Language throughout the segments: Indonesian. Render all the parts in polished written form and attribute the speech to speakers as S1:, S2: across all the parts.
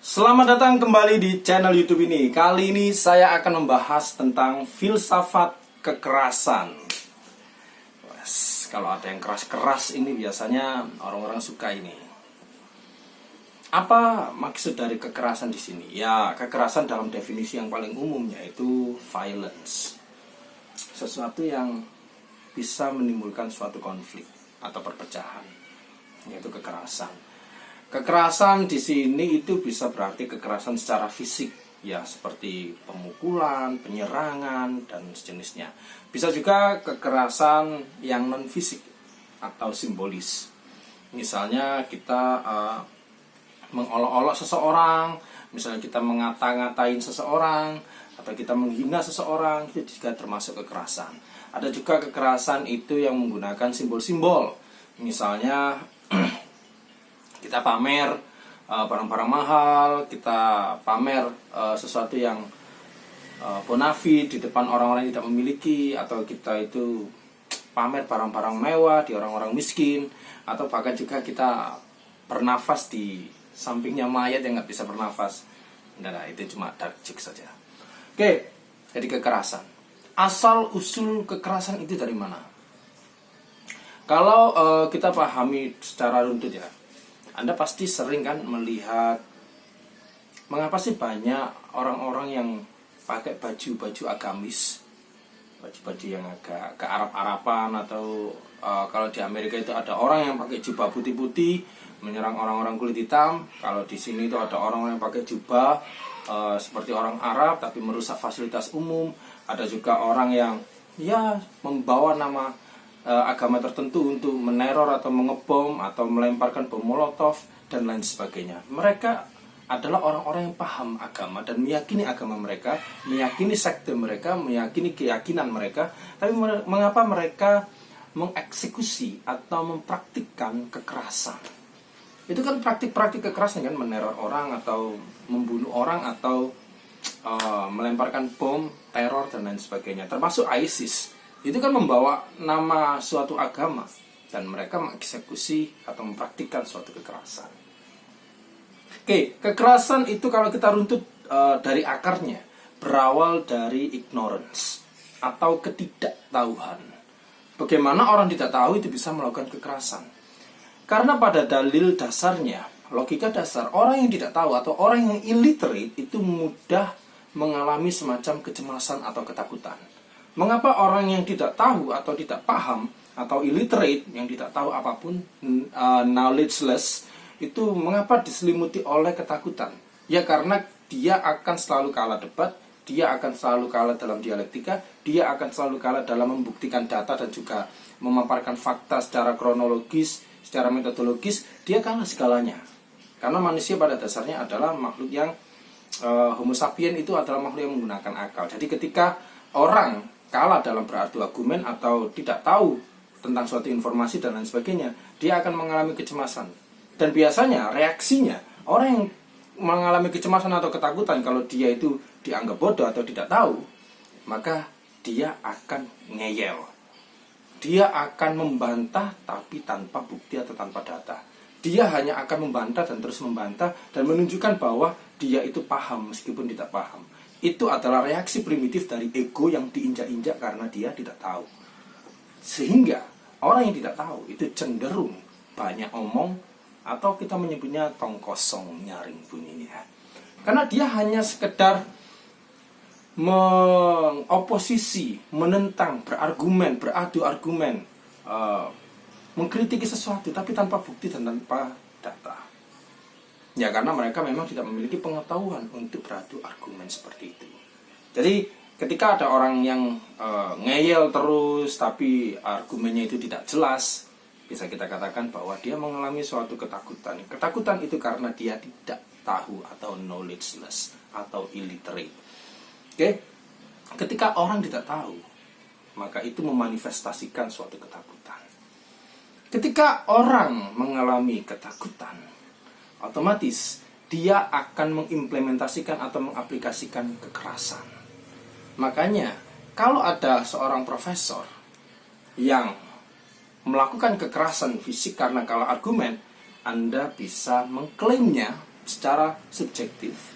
S1: Selamat datang kembali di channel YouTube ini. Kali ini saya akan membahas tentang filsafat kekerasan. Kalau ada yang keras-keras ini biasanya orang-orang suka ini. Apa maksud dari kekerasan di sini? Ya, kekerasan dalam definisi yang paling umum yaitu violence. Sesuatu yang bisa menimbulkan suatu konflik atau perpecahan, yaitu kekerasan. Kekerasan di sini itu bisa berarti kekerasan secara fisik, ya seperti pemukulan, penyerangan, dan sejenisnya. Bisa juga kekerasan yang non fisik atau simbolis. Misalnya kita mengolok-olok seseorang, misalnya kita ngata-ngatain seseorang, atau kita menghina seseorang, itu juga termasuk kekerasan. Ada juga kekerasan itu yang menggunakan simbol-simbol. Misalnya kita pamer barang-barang mahal, kita pamer sesuatu yang bonafit di depan orang-orang yang tidak memiliki, atau kita itu pamer barang-barang mewah di orang-orang miskin, atau bahkan juga kita bernafas di sampingnya mayat yang nggak bisa bernafas. Nah, itu cuma dark joke saja. Oke, jadi kekerasan. Asal usul kekerasan itu dari mana? Kalau kita pahami secara runtut ya, Anda pasti sering kan melihat mengapa sih banyak orang-orang yang pakai baju-baju agamis, baju-baju yang agak ke Arab-Araban, atau kalau di Amerika itu ada orang yang pakai jubah putih-putih menyerang orang-orang kulit hitam. Kalau di sini itu ada orang yang pakai jubah seperti orang Arab tapi merusak fasilitas umum. Ada juga orang yang ya membawa nama agama tertentu untuk meneror atau mengebom atau melemparkan bom molotov dan lain sebagainya. Mereka adalah orang-orang yang paham agama dan meyakini agama mereka, meyakini sekte mereka, meyakini keyakinan mereka. Tapi mengapa mereka mengeksekusi atau mempraktikkan kekerasan? Itu kan praktik-praktik kekerasan kan, meneror orang atau membunuh orang atau melemparkan bom, teror dan lain sebagainya. Termasuk ISIS. Itu kan membawa nama suatu agama dan mereka mengeksekusi atau mempraktikkan suatu kekerasan. Oke, kekerasan itu kalau kita runtut dari akarnya berawal dari ignorance atau ketidaktahuan. Bagaimana orang tidak tahu itu bisa melakukan kekerasan? Karena pada dalil dasarnya, logika dasar, orang yang tidak tahu atau orang yang illiterate itu mudah mengalami semacam kecemasan atau ketakutan. Mengapa orang yang tidak tahu atau tidak paham atau illiterate, yang tidak tahu apapun, knowledgeless, itu mengapa diselimuti oleh ketakutan? Ya karena dia akan selalu kalah debat, dia akan selalu kalah dalam dialektika, dia akan selalu kalah dalam membuktikan data dan juga memaparkan fakta secara kronologis, secara metodologis, dia kalah segalanya. Karena manusia pada dasarnya adalah makhluk yang Homo sapien itu adalah makhluk yang menggunakan akal. Jadi ketika orang kalah dalam beradu argumen atau tidak tahu tentang suatu informasi dan lain sebagainya, dia akan mengalami kecemasan. Dan biasanya reaksinya orang yang mengalami kecemasan atau ketakutan kalau dia itu dianggap bodoh atau tidak tahu, maka dia akan ngeyel. Dia akan membantah tapi tanpa bukti atau tanpa data. Dia hanya akan membantah dan terus membantah dan menunjukkan bahwa dia itu paham meskipun tidak paham. Itu adalah reaksi primitif dari ego yang diinjak-injak karena dia tidak tahu. Sehingga orang yang tidak tahu itu cenderung banyak omong, atau kita menyebutnya tong kosong nyaring bunyinya. Karena dia hanya sekedar mengoposisi, menentang, berargumen, beradu argumen, mengkritiki sesuatu tapi tanpa bukti dan tanpa data. Ya karena mereka memang tidak memiliki pengetahuan untuk beradu argumen seperti itu. Jadi ketika ada orang yang ngeyel terus tapi argumennya itu tidak jelas, bisa kita katakan bahwa dia mengalami suatu ketakutan. Ketakutan itu karena dia tidak tahu atau knowledgeless atau illiterate. Oke? Ketika orang tidak tahu, maka itu memanifestasikan suatu ketakutan. Ketika orang mengalami ketakutan, otomatis dia akan mengimplementasikan atau mengaplikasikan kekerasan. Makanya kalau ada seorang profesor yang melakukan kekerasan fisik karena kalah argumen, Anda bisa mengklaimnya secara subjektif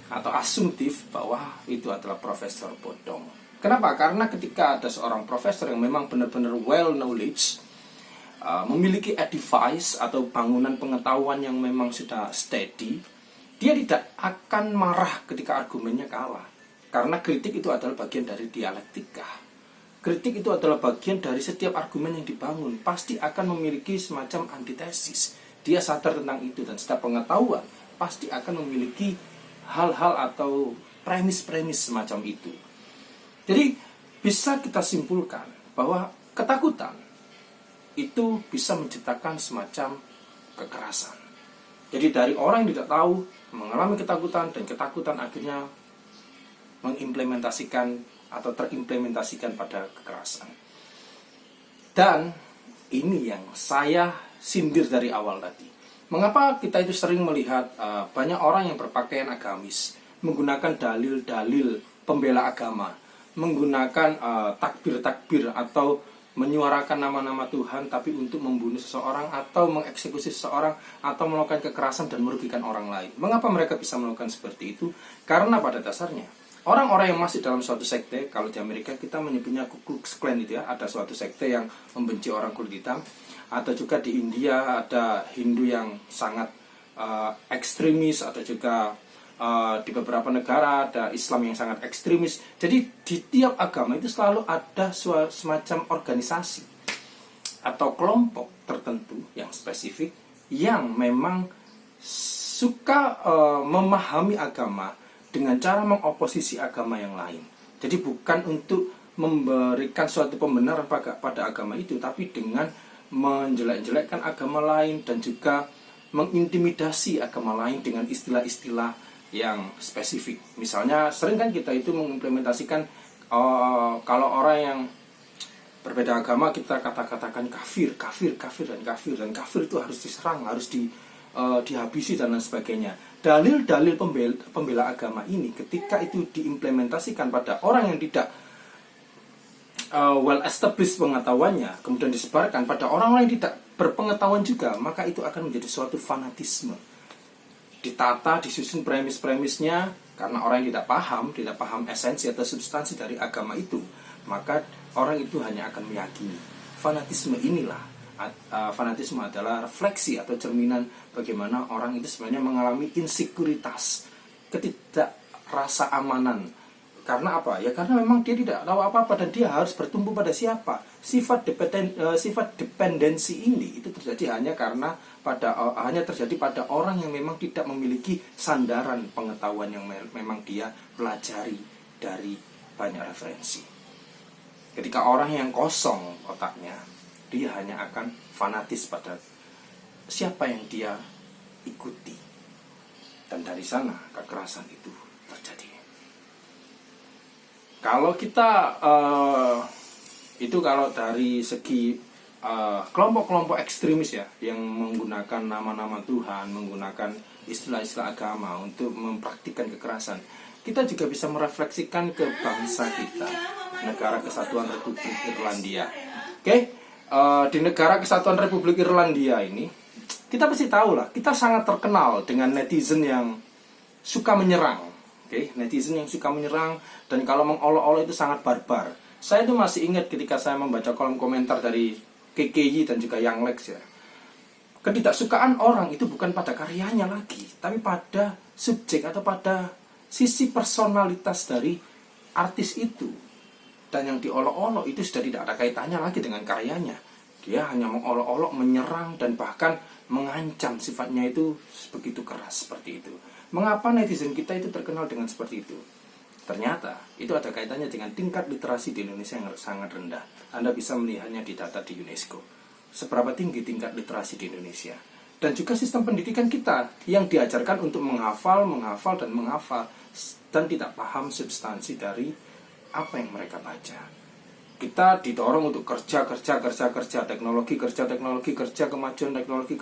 S1: atau asumtif bahwa itu adalah profesor bodong. Kenapa? Karena ketika ada seorang profesor yang memang benar-benar well knowledge, memiliki advice atau bangunan pengetahuan yang memang sudah steady, dia tidak akan marah ketika argumennya kalah. Karena kritik itu adalah bagian dari dialektika. Kritik itu adalah bagian dari setiap argumen yang dibangun. Pasti akan memiliki semacam antitesis. Dia sadar tentang itu, dan setiap pengetahuan pasti akan memiliki hal-hal atau premis-premis semacam itu. Jadi bisa kita simpulkan bahwa ketakutan itu bisa menciptakan semacam kekerasan. Jadi dari orang yang tidak tahu mengalami ketakutan, dan ketakutan akhirnya mengimplementasikan atau terimplementasikan pada kekerasan. Dan ini yang saya sindir dari awal tadi. Mengapa kita itu sering melihat banyak orang yang berpakaian agamis, menggunakan dalil-dalil pembela agama, menggunakan takbir-takbir atau menyuarakan nama-nama Tuhan tapi untuk membunuh seseorang atau mengeksekusi seseorang atau melakukan kekerasan dan merugikan orang lain. Mengapa mereka bisa melakukan seperti itu? Karena pada dasarnya orang-orang yang masih dalam suatu sekte, kalau di Amerika kita menyebutnya Ku Klux Klan itu ya, ada suatu sekte yang membenci orang kulit hitam, atau juga di India ada Hindu yang sangat ekstremis, atau juga di beberapa negara ada Islam yang sangat ekstremis. Jadi di tiap agama itu selalu ada semacam organisasi atau kelompok tertentu yang spesifik yang memang suka memahami agama dengan cara mengoposisi agama yang lain. Jadi bukan untuk memberikan suatu pembenaran pada agama itu, tapi dengan menjelek-jelekkan agama lain dan juga mengintimidasi agama lain dengan istilah-istilah yang spesifik. Misalnya sering kan kita itu mengimplementasikan kalau orang yang berbeda agama kita katakan kafir, dan kafir itu harus diserang, harus dihabisi dan lain sebagainya. Dalil-dalil pembela agama ini ketika itu diimplementasikan pada orang yang tidak well established pengetahuannya, kemudian disebarkan pada orang lain tidak berpengetahuan juga, maka itu akan menjadi suatu fanatisme. Ditata, disusun premis-premisnya, karena orang yang tidak paham esensi atau substansi dari agama itu, maka orang itu hanya akan meyakini. Fanatisme inilah, fanatisme adalah refleksi atau cerminan bagaimana orang itu sebenarnya mengalami insekuritas, rasa amanan. Karena apa? Ya karena memang dia tidak tahu apa-apa dan dia harus bertumbuh pada siapa. Sifat dependensi ini itu terjadi hanya terjadi pada orang yang memang tidak memiliki sandaran pengetahuan yang memang dia pelajari dari banyak referensi. Ketika orang yang kosong otaknya, dia hanya akan fanatis pada siapa yang dia ikuti. Dan dari sana kekerasan itu terjadi. Kalau kita itu kalau dari segi kelompok-kelompok ekstremis ya, yang menggunakan nama-nama Tuhan, menggunakan istilah-istilah agama untuk mempraktikkan kekerasan, kita juga bisa merefleksikan ke bangsa kita, Negara Kesatuan Republik Irlandia. Oke, di Negara Kesatuan Republik Irlandia ini kita pasti tahu lah, kita sangat terkenal dengan netizen yang suka menyerang. Netizen yang suka menyerang dan kalau mengolok-olok itu sangat barbar. Saya itu masih ingat ketika saya membaca kolom komentar dari KKY dan juga Young Lex ya. Ketidaksukaan orang itu bukan pada karyanya lagi, tapi pada subjek atau pada sisi personalitas dari artis itu. Dan yang diolok-olok itu sudah tidak ada kaitannya lagi dengan karyanya. Dia hanya mengolok-olok, menyerang dan bahkan mengancam, sifatnya itu begitu keras seperti itu. Mengapa netizen kita itu terkenal dengan seperti itu? Ternyata itu ada kaitannya dengan tingkat literasi di Indonesia yang sangat rendah. Anda bisa melihatnya di data di UNESCO. Seberapa tinggi tingkat literasi di Indonesia. Dan juga sistem pendidikan kita yang diajarkan untuk menghafal dan tidak paham substansi dari apa yang mereka baca. Kita didorong untuk kerja, teknologi, kemajuan teknologi,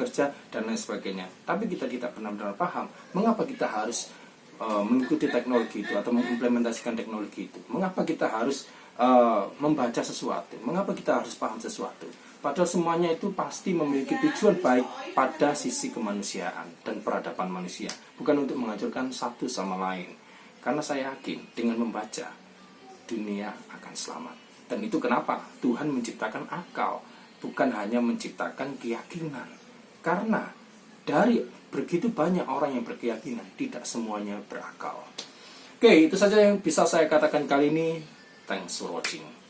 S1: dan lain sebagainya. Tapi kita tidak benar-benar paham mengapa kita harus mengikuti teknologi itu atau mengimplementasikan teknologi itu. Mengapa kita harus membaca sesuatu? Mengapa kita harus paham sesuatu? Padahal semuanya itu pasti memiliki tujuan baik pada sisi kemanusiaan dan peradaban manusia, bukan untuk menghancurkan satu sama lain. Karena saya yakin dengan membaca, dunia akan selamat. Dan itu kenapa Tuhan menciptakan akal, bukan hanya menciptakan keyakinan. Karena dari begitu banyak orang yang berkeyakinan, tidak semuanya berakal. Oke, itu saja yang bisa saya katakan kali ini. Thanks for watching.